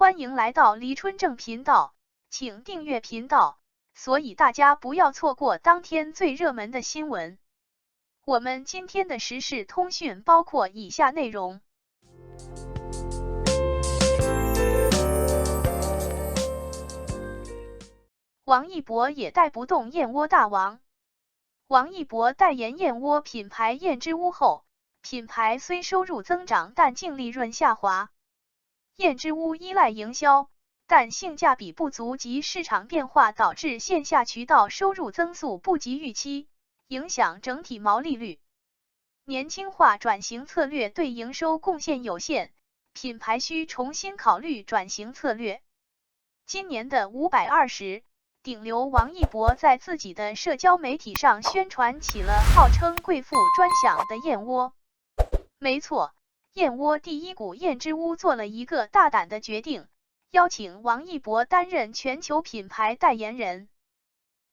欢迎来到黎春正频道，请订阅频道，所以大家不要错过当天最热门的新闻。我们今天的时事通讯包括以下内容。王一博也带不动燕窝大王。王一博代言燕窝品牌燕之屋后，品牌虽收入增长，但净利润下滑。燕之屋依赖营销，但性价比不足及市场变化导致线下渠道收入增速不及预期，影响整体毛利率。年轻化转型策略对营收贡献有限，品牌需重新考虑转型策略。今年的520顶流王一博在自己的社交媒体上宣传起了号称贵妇专享的燕窝。没错，燕窝第一股燕之屋做了一个大胆的决定，邀请王一博担任全球品牌代言人。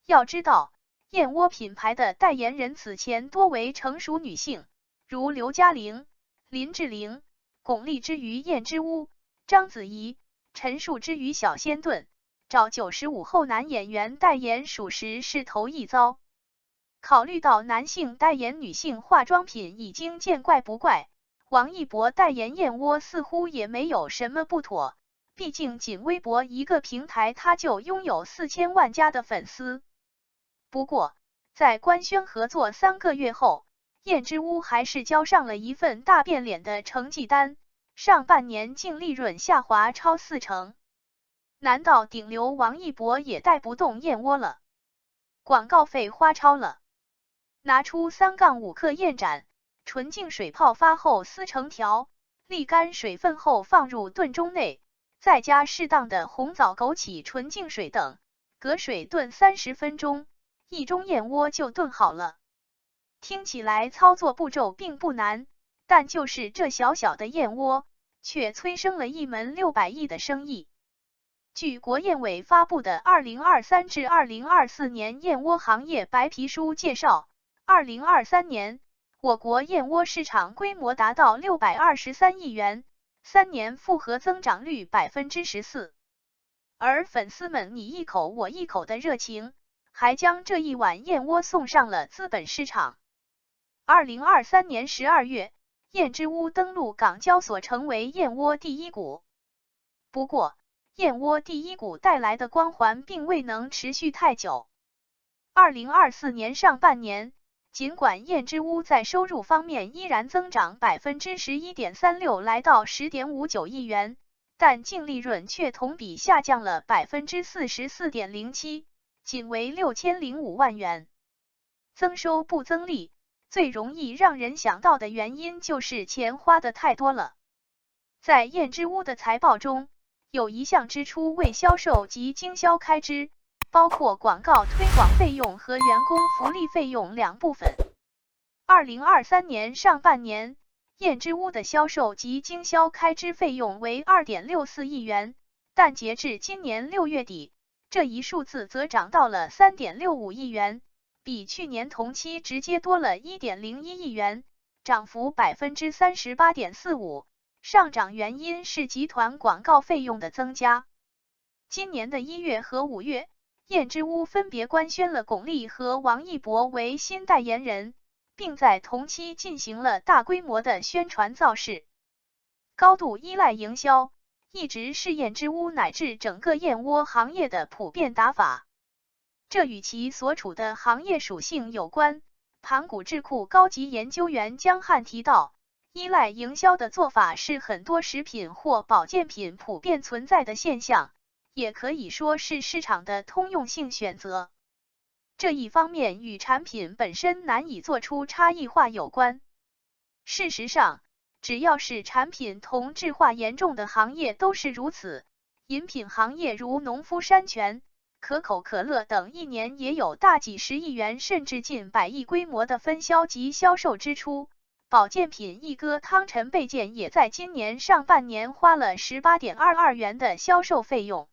要知道，燕窝品牌的代言人此前多为成熟女性，如刘嘉玲、林志玲、巩俐之于燕之屋，章子怡、陈数之于小仙炖，找95后男演员代言属实是头一遭。考虑到男性代言女性化妆品已经见怪不怪，王一博代言燕窝似乎也没有什么不妥，毕竟仅微博一个平台他就拥有4000万加的粉丝。不过，在官宣合作3个月后，燕之屋还是交上了一份大变脸的成绩单，上半年净利润下滑超40%。难道顶流王一博也带不动燕窝了？广告费花超了。拿出3-5克燕盏，纯净水泡发后撕成条，沥干水分后放入炖盅内，再加适当的红枣、枸杞、纯净水等，隔水炖30分钟，一盅燕窝就炖好了。听起来操作步骤并不难，但就是这小小的燕窝，却催生了一门600亿的生意。据国燕委发布的2023至2024年燕窝行业白皮书介绍，2023年，我国燕窝市场规模达到623亿元，3年复合增长率14%。而粉丝们你一口我一口的热情，还将这一碗燕窝送上了资本市场。2023年12月，燕之屋登陆港交所，成为燕窝第一股。不过，燕窝第一股带来的光环并未能持续太久。2024年上半年，尽管燕之屋在收入方面依然增长11.36%，来到10.59亿元，但净利润却同比下降了44.07%，仅为6005万元。增收不增利，最容易让人想到的原因就是钱花的太多了。在燕之屋的财报中，有一项支出为销售及经销开支，包括广告推广费用和员工福利费用2部分。2023年上半年，燕之屋的销售及经销开支费用为2.64亿元，但截至今年6月底，这一数字则涨到了3.65亿元，比去年同期直接多了1.01亿元，涨幅38.45%。上涨原因是集团广告费用的增加。今年的1月和5月，燕之屋分别官宣了巩俐和王一博为新代言人，并在同期进行了大规模的宣传造势。高度依赖营销，一直是燕之屋乃至整个燕窝行业的普遍打法。这与其所处的行业属性有关。盘古智库高级研究员江汉提到，依赖营销的做法是很多食品或保健品普遍存在的现象，也可以说是市场的通用性选择。这一方面与产品本身难以做出差异化有关。事实上，只要是产品同质化严重的行业都是如此。饮品行业如农夫山泉、可口可乐等一年也有大几十亿元甚至近100亿规模的分销及销售支出。保健品一哥汤臣倍健也在今年上半年花了18.22元的销售费用。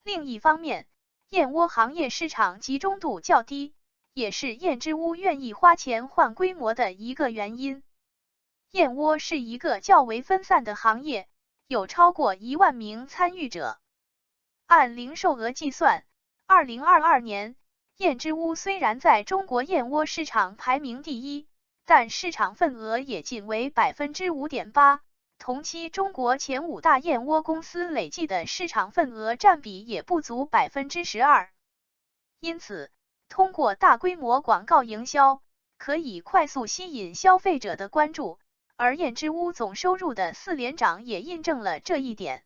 另一方面，燕窝行业市场集中度较低，也是燕之屋愿意花钱换规模的一个原因。燕窝是一个较为分散的行业，有超过1万名参与者。按零售额计算，2022年，燕之屋虽然在中国燕窝市场排名第一，但市场份额也仅为 5.8%， 同期中国前5大燕窝公司累计的市场份额占比也不足 12%。因此，通过大规模广告营销，可以快速吸引消费者的关注，而燕之屋总收入的4连涨也印证了这一点。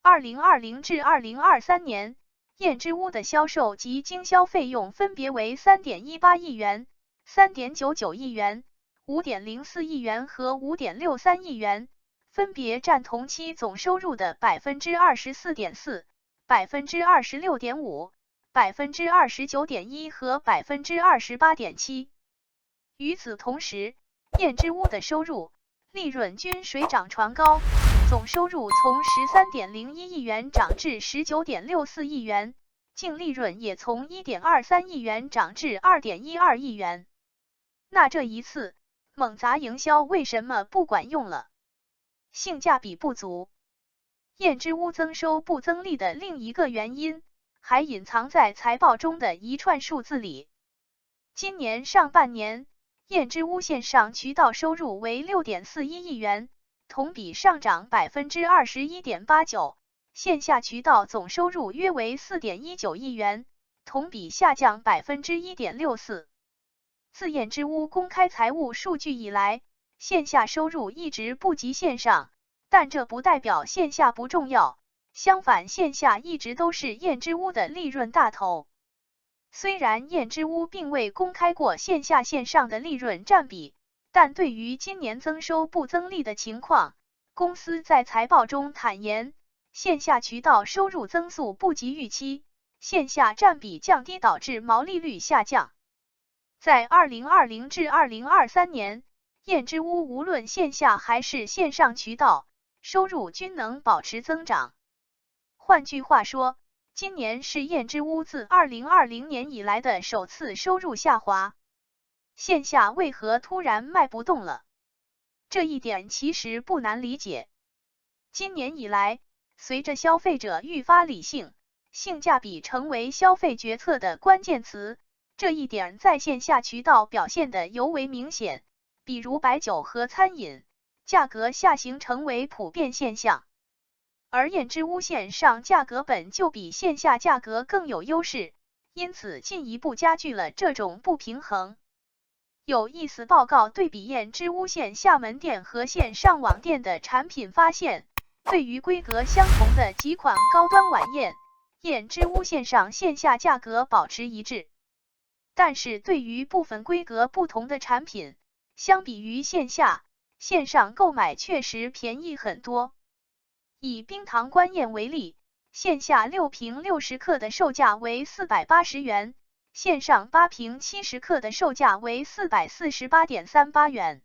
2020至2023年，燕之屋的销售及经销费用分别为 3.18 亿元、3.99亿元、5.04亿元和5.63亿元，分别占同期总收入的 24.4%、26.5%、29.1% 和 28.7%。与此同时，燕之屋的收入、利润均水涨船高，总收入从 13.01 亿元涨至 19.64 亿元，净利润也从 1.23 亿元涨至 2.12 亿元。那这一次猛砸营销为什么不管用了？性价比不足。燕之屋增收不增利的另一个原因，还隐藏在财报中的一串数字里。今年上半年，燕之屋线上渠道收入为 6.41 亿元，同比上涨 21.89%， 线下渠道总收入约为 4.19 亿元，同比下降 1.64%。自燕之屋公开财务数据以来，线下收入一直不及线上，但这不代表线下不重要，相反，线下一直都是燕之屋的利润大头。虽然燕之屋并未公开过线下线上的利润占比，但对于今年增收不增利的情况，公司在财报中坦言，线下渠道收入增速不及预期，线下占比降低导致毛利率下降。在2020至2023年，燕之屋无论线下还是线上渠道，收入均能保持增长。换句话说，今年是燕之屋自2020年以来的首次收入下滑。线下为何突然卖不动了？这一点其实不难理解。今年以来，随着消费者愈发理性，性价比成为消费决策的关键词，这一点在线下渠道表现得尤为明显，比如白酒和餐饮，价格下行成为普遍现象。而燕之屋线上价格本就比线下价格更有优势，因此进一步加剧了这种不平衡。有意思报告对比燕之屋线下门店和线上网店的产品发现，对于规格相同的几款高端晚宴，燕之屋线上线下价格保持一致。但是对于部分规格不同的产品，相比于线下，线上购买确实便宜很多。以冰糖官燕为例，线下6瓶60克的售价为480元，线上8瓶70克的售价为 448.38 元。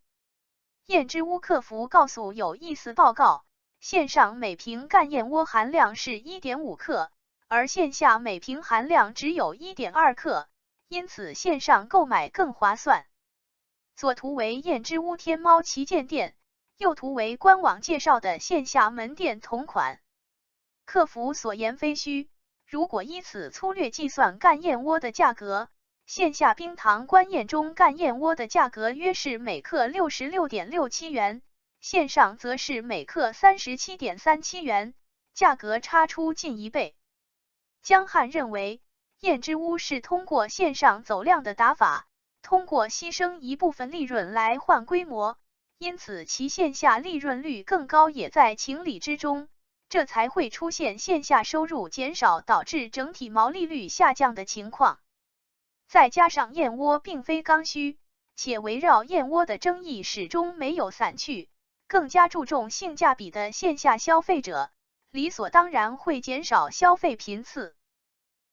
燕之屋客服告诉有意思报告，线上每瓶干燕窝含量是 1.5 克，而线下每瓶含量只有 1.2 克，因此线上购买更划算。左图为燕之屋天猫旗舰店，右图为官网介绍的线下门店同款。客服所言非虚，如果依此粗略计算干燕窝的价格，线下冰糖官燕中干燕窝的价格约是每克 66.67 元，线上则是每克 37.37 元，价格差出近1倍。江汉认为，燕之屋是通过线上走量的打法，通过牺牲一部分利润来换规模，因此其线下利润率更高也在情理之中，这才会出现线下收入减少导致整体毛利率下降的情况。再加上燕窝并非刚需，且围绕燕窝的争议始终没有散去，更加注重性价比的线下消费者，理所当然会减少消费频次。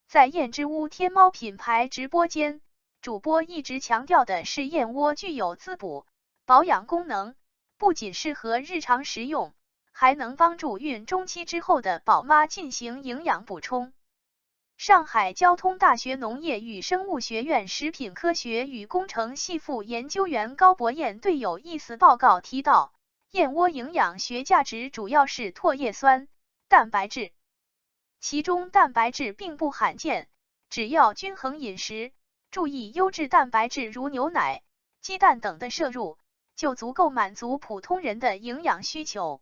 在燕之屋天猫品牌直播间，主播一直强调的是燕窝具有滋补、保养功能，不仅适合日常食用，还能帮助孕中期之后的宝妈进行营养补充。上海交通大学农业与生物学院食品科学与工程系副研究员高博彦对有意思报告提到，燕窝营养学价值主要是唾液酸、蛋白质，其中蛋白质并不罕见，只要均衡饮食，注意优质蛋白质如牛奶、鸡蛋等的摄入，就足够满足普通人的营养需求。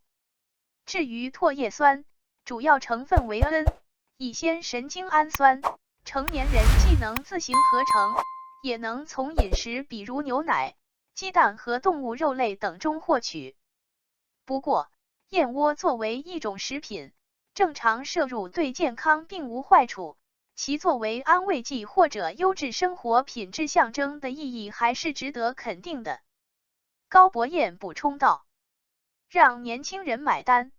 至于唾液酸，主要成分为 N 乙酰神经氨酸，成年人既能自行合成，也能从饮食比如牛奶、鸡蛋和动物肉类等中获取。不过，燕窝作为一种食品，正常摄入对健康并无坏处，其作为安慰剂或者优质生活品质象征的意义还是值得肯定的。高博彦补充道，让年轻人买单。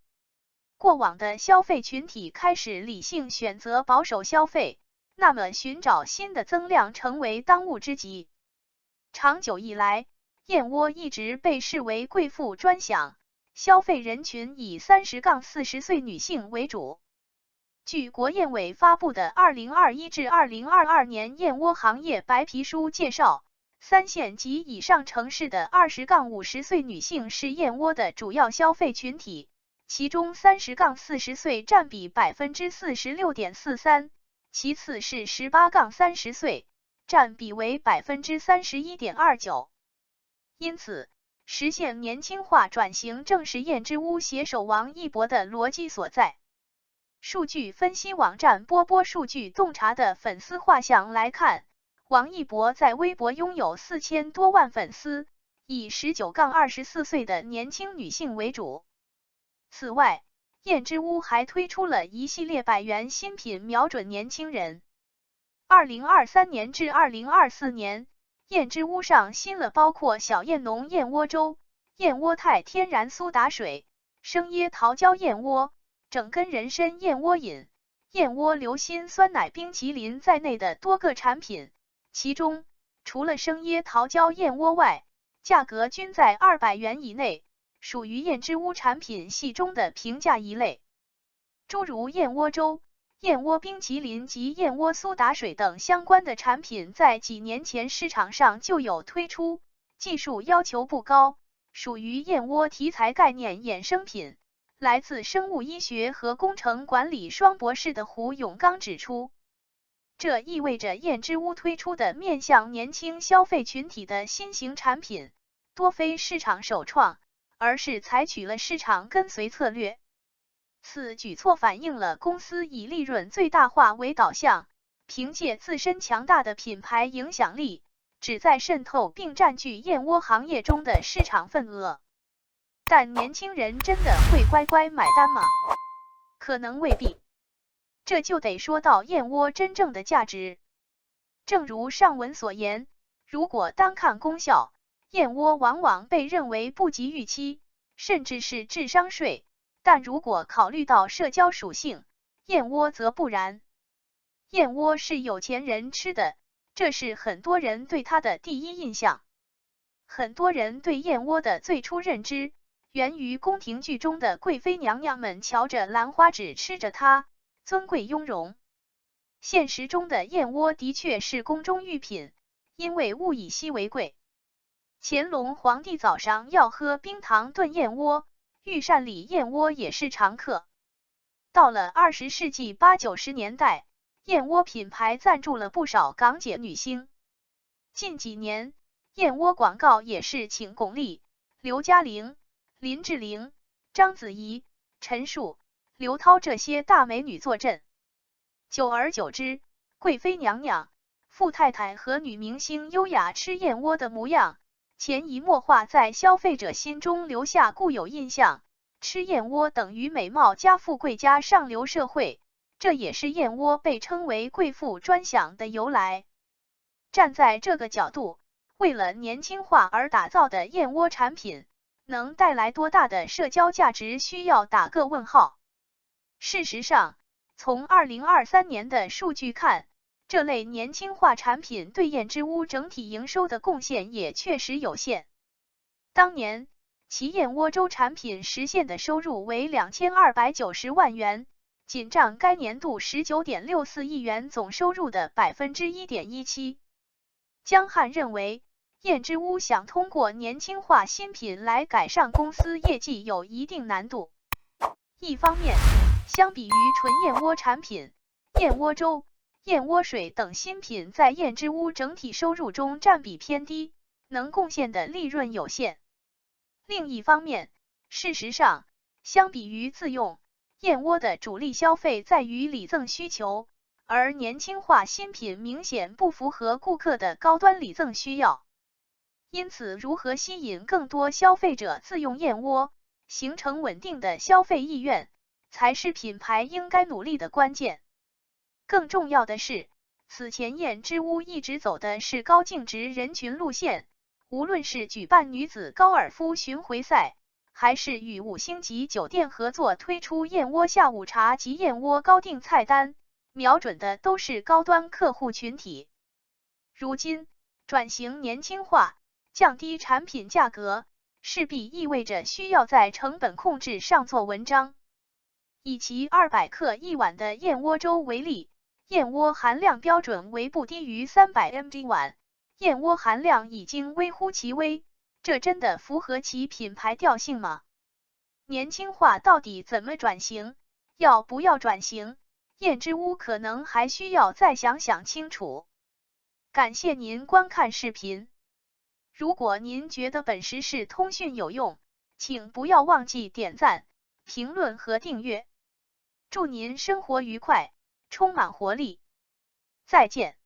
过往的消费群体开始理性选择保守消费，那么寻找新的增量成为当务之急。长久以来，燕窝一直被视为贵妇专享，消费人群以30-40岁女性为主。据国燕委发布的2021至2022年燕窝行业白皮书介绍，3线及以上城市的20-50岁女性是燕窝的主要消费群体，其中30-40岁占比 46.43%， 其次是18-30岁，占比为 31.29%。因此，实现年轻化转型正是燕之屋携手王一博的逻辑所在。数据分析网站波波数据洞察的粉丝画像来看，王一博在微博拥有4000多万粉丝，以19-24岁的年轻女性为主。此外，燕之屋还推出了一系列100元新品，瞄准年轻人。2023年至2024年，燕之屋上新了包括小燕浓燕窝粥、燕窝肽天然苏打水、生椰桃胶燕窝、整根人参燕窝饮、燕窝流心酸奶冰淇淋在内的多个产品，其中除了生椰桃胶燕窝外，价格均在200元以内，属于燕之屋产品系中的平价一类。诸如燕窝粥、燕窝冰淇淋及燕窝苏打水等相关的产品在几年前市场上就有推出，技术要求不高，属于燕窝题材概念衍生品。来自生物医学和工程管理双博士的胡永刚指出，这意味着燕之屋推出的面向年轻消费群体的新型产品，多非市场首创，而是采取了市场跟随策略。此举措反映了公司以利润最大化为导向，凭借自身强大的品牌影响力，旨在渗透并占据燕窝行业中的市场份额。但年轻人真的会乖乖买单吗？可能未必。这就得说到燕窝真正的价值。正如上文所言，如果单看功效，燕窝往往被认为不及预期，甚至是智商税。但如果考虑到社交属性，燕窝则不然。燕窝是有钱人吃的，这是很多人对它的第一印象。很多人对燕窝的最初认知，源于宫廷剧中的贵妃娘娘们瞧着兰花指吃着它，尊贵雍容。现实中的燕窝的确是宫中御品，因为物以稀为贵。乾隆皇帝早上要喝冰糖炖燕窝，御膳里燕窝也是常客。到了20世纪80-90年代，燕窝品牌赞助了不少港姐女星。近几年，燕窝广告也是请巩俐、刘嘉玲、林志玲、章子怡、陈数、刘涛这些大美女坐镇。久而久之，贵妃娘娘、富太太和女明星优雅吃燕窝的模样，潜移默化在消费者心中留下固有印象，吃燕窝等于美貌加富贵加上流社会，这也是燕窝被称为贵妇专享的由来。站在这个角度，为了年轻化而打造的燕窝产品，能带来多大的社交价值需要打个问号。事实上，从2023年的数据看，这类年轻化产品对燕之屋整体营收的贡献也确实有限。当年，其燕窝粥产品实现的收入为2290万元，仅占该年度19.64亿元总收入的 1.17%。江汉认为，燕之屋想通过年轻化新品来改善公司业绩有一定难度。一方面，相比于纯燕窝产品，燕窝粥、燕窝水等新品在燕之屋整体收入中占比偏低，能贡献的利润有限。另一方面，事实上，相比于自用，燕窝的主力消费在于礼赠需求，而年轻化新品明显不符合顾客的高端礼赠需要。因此，如何吸引更多消费者自用燕窝，形成稳定的消费意愿，才是品牌应该努力的关键。更重要的是，此前燕之屋一直走的是高净值人群路线，无论是举办女子高尔夫巡回赛，还是与5星级酒店合作推出燕窝下午茶及燕窝高订菜单，瞄准的都是高端客户群体。如今，转型年轻化，降低产品价格，势必意味着需要在成本控制上做文章。以其200克一碗的燕窝粥为例，燕窝含量标准为不低于300 mg 碗，燕窝含量已经微乎其微，这真的符合其品牌调性吗？年轻化到底怎么转型？要不要转型？燕之屋可能还需要再想想清楚。感谢您观看视频。如果您觉得本时事通讯有用，请不要忘记点赞、评论和订阅。祝您生活愉快，充满活力。再见。